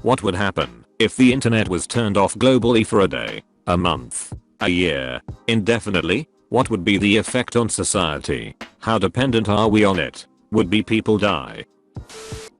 What would happen if the internet was turned off globally for a day, a month, a year, indefinitely? What would be the effect on society? How dependent are we on it? Would people die?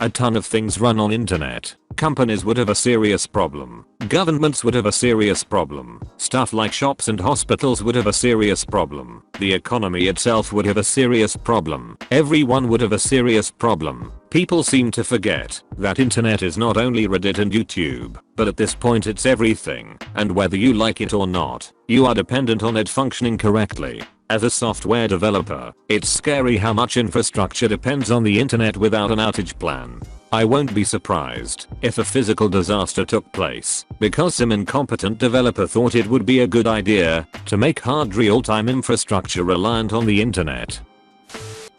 A ton of things run on internet. Companies would have a serious problem. Governments would have a serious problem. Stuff like shops and hospitals would have a serious problem. The economy itself would have a serious problem. Everyone would have a serious problem. People seem to forget that internet is not only Reddit and YouTube, but at this point it's everything, and whether you like it or not, you are dependent on it functioning correctly. As a software developer, it's scary how much infrastructure depends on the internet without an outage plan. I won't be surprised if a physical disaster took place because some incompetent developer thought it would be a good idea to make hard real-time infrastructure reliant on the internet.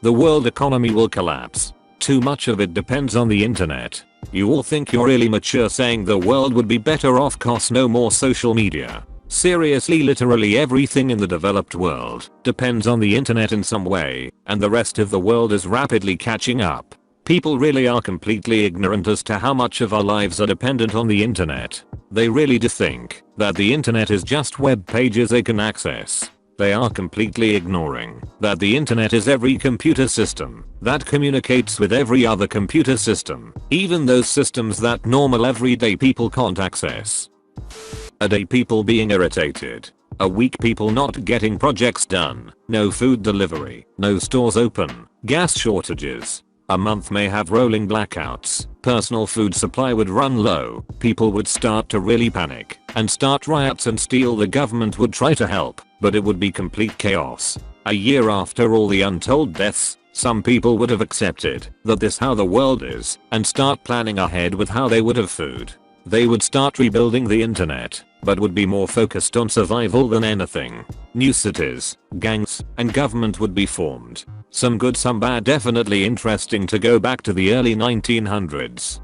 The world economy will collapse. Too much of it depends on the internet. You all think you're really mature saying the world would be better off cause no more social media. Seriously, literally everything in the developed world depends on the internet in some way, and the rest of the world is rapidly catching up. People really are completely ignorant as to how much of our lives are dependent on the internet. They really do think that the internet is just web pages they can access. They are completely ignoring that the internet is every computer system that communicates with every other computer system, even those systems that normal everyday people can't access. A day people being irritated. A week people not getting projects done. No food delivery. No stores open. Gas shortages. A month may have rolling blackouts. Personal food supply would run low. People would start to really panic and start riots, and still the government would try to help, but it would be complete chaos. A year after all the untold deaths, some people would have accepted that this is how the world is and start planning ahead with how they would have food. They would start rebuilding the internet, but would be more focused on survival than anything. New cities, gangs, and government would be formed. Some good, some bad. Definitely interesting to go back to the early 1900s.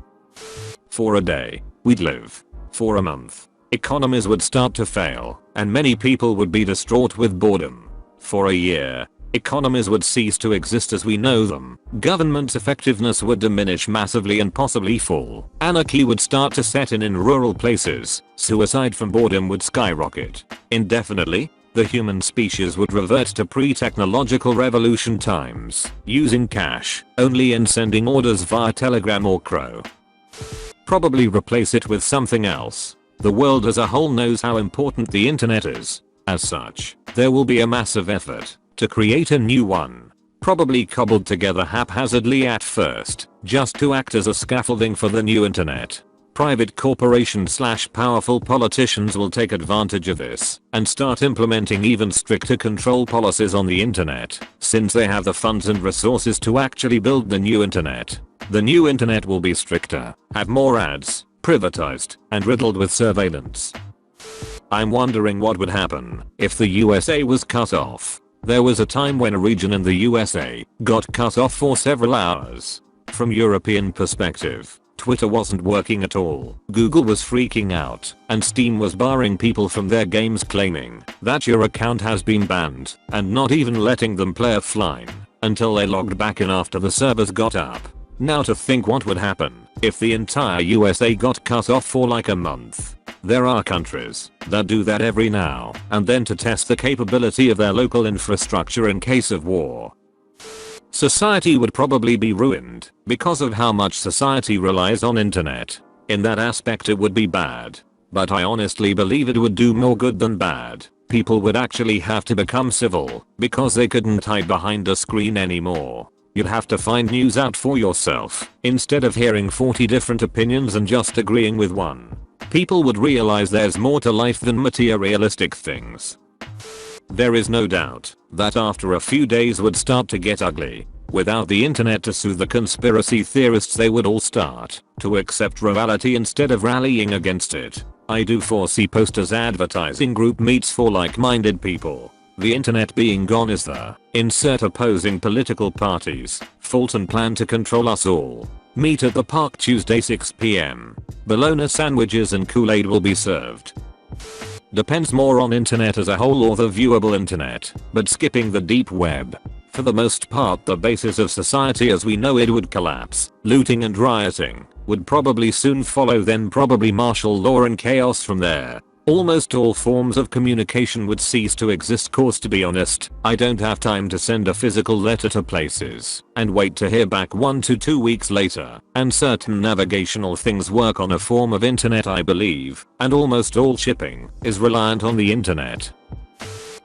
For a day, we'd live. For a month, economies would start to fail, and many people would be distraught with boredom. For a year, economies would cease to exist as we know them. Government's effectiveness would diminish massively and possibly fall. Anarchy would start to set in rural places. Suicide from boredom would skyrocket. Indefinitely, the human species would revert to pre-technological revolution times, using cash only and sending orders via telegram or crow. Probably replace it with something else. The world as a whole knows how important the internet is. As such, there will be a massive effort to create a new one. Probably cobbled together haphazardly at first, just to act as a scaffolding for the new internet. Private corporations / powerful politicians will take advantage of this and start implementing even stricter control policies on the internet, since they have the funds and resources to actually build the new internet. The new internet will be stricter, have more ads, privatized, and riddled with surveillance. I'm wondering what would happen if the USA was cut off. There was a time when a region in the USA got cut off for several hours. From European perspective, Twitter wasn't working at all. Google was freaking out, and Steam was barring people from their games, claiming that your account has been banned, and not even letting them play offline until they logged back in after the servers got up. Now to think what would happen if the entire USA got cut off for like a month. There are countries that do that every now and then to test the capability of their local infrastructure in case of war. Society would probably be ruined because of how much society relies on internet. In that aspect it would be bad, but I honestly believe it would do more good than bad. People would actually have to become civil because they couldn't hide behind a screen anymore. You'd have to find news out for yourself instead of hearing 40 different opinions and just agreeing with one. People would realize there's more to life than materialistic things. There is no doubt that after a few days would start to get ugly. Without the internet to soothe the conspiracy theorists, they would all start to accept reality instead of rallying against it. I do foresee posters advertising group meets for like-minded people. The internet being gone is the insert opposing political parties fault and plan to control us all. Meet at the park Tuesday 6 PM. Bologna sandwiches and Kool-Aid will be served. Depends more on internet as a whole or the viewable internet, but skipping the deep web. For the most part, the basis of society as we know it would collapse. Looting and rioting would probably soon follow, then probably martial law and chaos from there. Almost all forms of communication would cease to exist, cause to be honest, I don't have time to send a physical letter to places and wait to hear back 1 to 2 weeks later, and certain navigational things work on a form of internet I believe, and almost all shipping is reliant on the internet.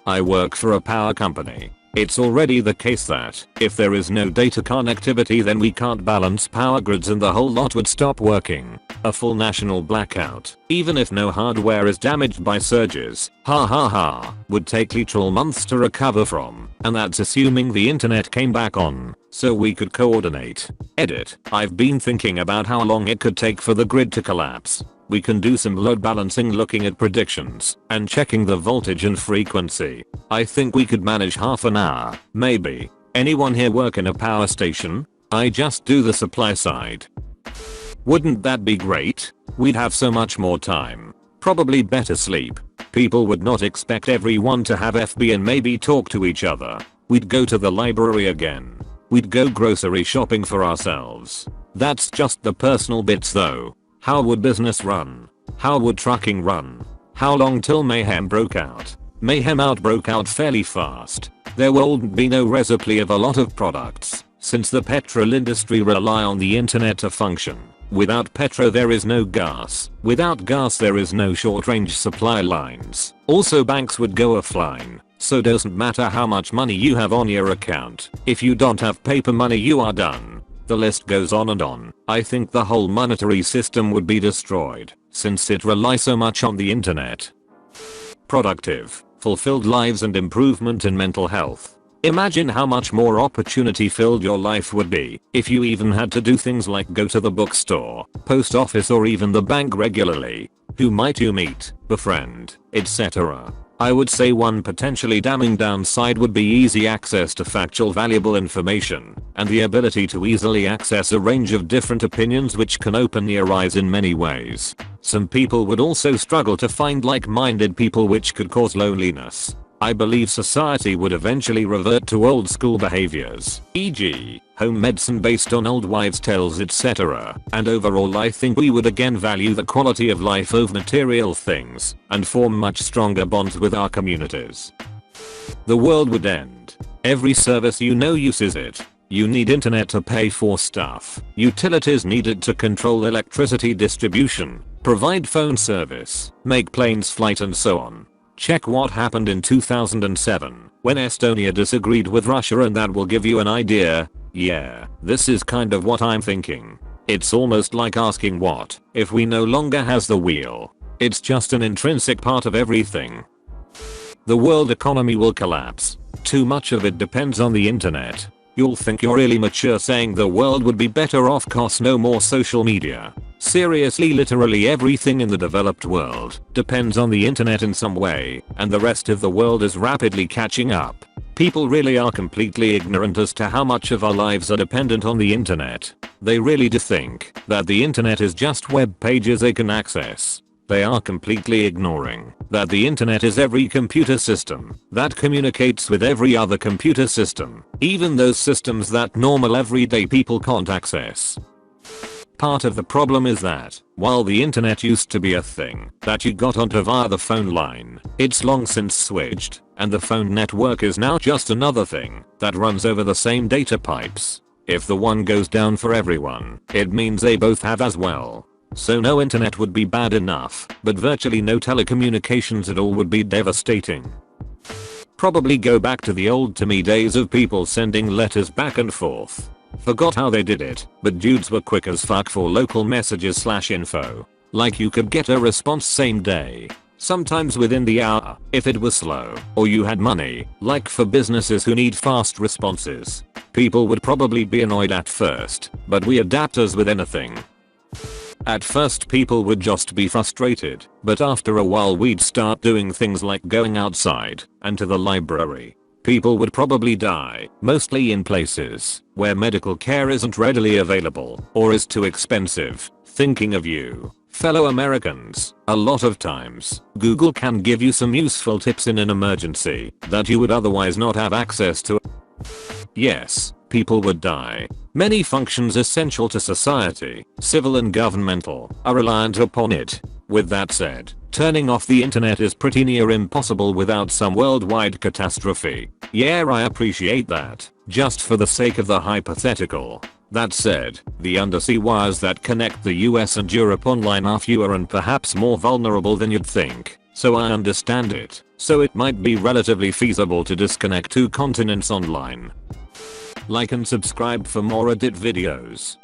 I work for a power company. It's already the case that if there is no data connectivity then we can't balance power grids and the whole lot would stop working. A full national blackout, even if no hardware is damaged by surges, would take literal months to recover from, and that's assuming the internet came back on, so we could coordinate. Edit. I've been thinking about how long it could take for the grid to collapse. We can do some load balancing, looking at predictions and checking the voltage and frequency. I think we could manage half an hour, maybe. Anyone here work in a power station? I just do the supply side. Wouldn't that be great? We'd have so much more time. Probably better sleep. People would not expect everyone to have FB and maybe talk to each other. We'd go to the library again. We'd go grocery shopping for ourselves. That's just the personal bits though. How would business run? How would trucking run? How long till mayhem broke out? Mayhem broke out fairly fast. There wouldn't be no resupply of a lot of products, since the petrol industry rely on the internet to function. Without petrol there is no gas. Without gas there is no short-range supply lines. Also banks would go offline. So doesn't matter how much money you have on your account. If you don't have paper money you are done. The list goes on and on. I think the whole monetary system would be destroyed, since it relies so much on the internet. Productive, fulfilled lives and improvement in mental health. Imagine how much more opportunity filled your life would be if you even had to do things like go to the bookstore, post office or even the bank regularly. Who might you meet, befriend, etc. I would say one potentially damning downside would be easy access to factual valuable information and the ability to easily access a range of different opinions which can open your eyes in many ways. Some people would also struggle to find like-minded people, which could cause loneliness. I believe society would eventually revert to old school behaviors, e.g. home medicine based on old wives' tales, etc. And overall I think we would again value the quality of life over material things and form much stronger bonds with our communities. The world would end. Every service you know uses it. You need internet to pay for stuff. Utilities need it to control electricity distribution, provide phone service, make planes flight and so on. Check what happened in 2007 when Estonia disagreed with Russia, and that will give you an idea. Yeah, this is kind of what I'm thinking. It's almost like asking what if we no longer has the wheel. It's just an intrinsic part of everything. The world economy will collapse. Too much of it depends on the internet. You'll think you're really mature saying the world would be better off cause no more social media. Seriously, literally everything in the developed world depends on the internet in some way, and the rest of the world is rapidly catching up. People really are completely ignorant as to how much of our lives are dependent on the internet. They really do think that the internet is just web pages they can access. They are completely ignoring that the internet is every computer system that communicates with every other computer system, even those systems that normal everyday people can't access. Part of the problem is that, while the internet used to be a thing that you got onto via the phone line, it's long since switched, and the phone network is now just another thing that runs over the same data pipes. If the one goes down for everyone, it means they both have as well. So no internet would be bad enough, but virtually no telecommunications at all would be devastating. Probably go back to the old to me days of people sending letters back and forth. Forgot how they did it, but dudes were quick as fuck for local messages/info. Like you could get a response same day. Sometimes within the hour, if it was slow, or you had money, like for businesses who need fast responses. People would probably be annoyed at first, but we adapt as with anything. At first people would just be frustrated, but after a while we'd start doing things like going outside and to the library. People would probably die, mostly in places where medical care isn't readily available or is too expensive. Thinking of you, fellow Americans, a lot of times, Google can give you some useful tips in an emergency that you would otherwise not have access to. Yes, people would die. Many functions essential to society, civil and governmental, are reliant upon it. With that said, turning off the internet is pretty near impossible without some worldwide catastrophe. Yeah, I appreciate that, just for the sake of the hypothetical. That said, the undersea wires that connect the US and Europe online are fewer and perhaps more vulnerable than you'd think, so I understand it. So it might be relatively feasible to disconnect two continents online. Like and subscribe for more Reddit videos.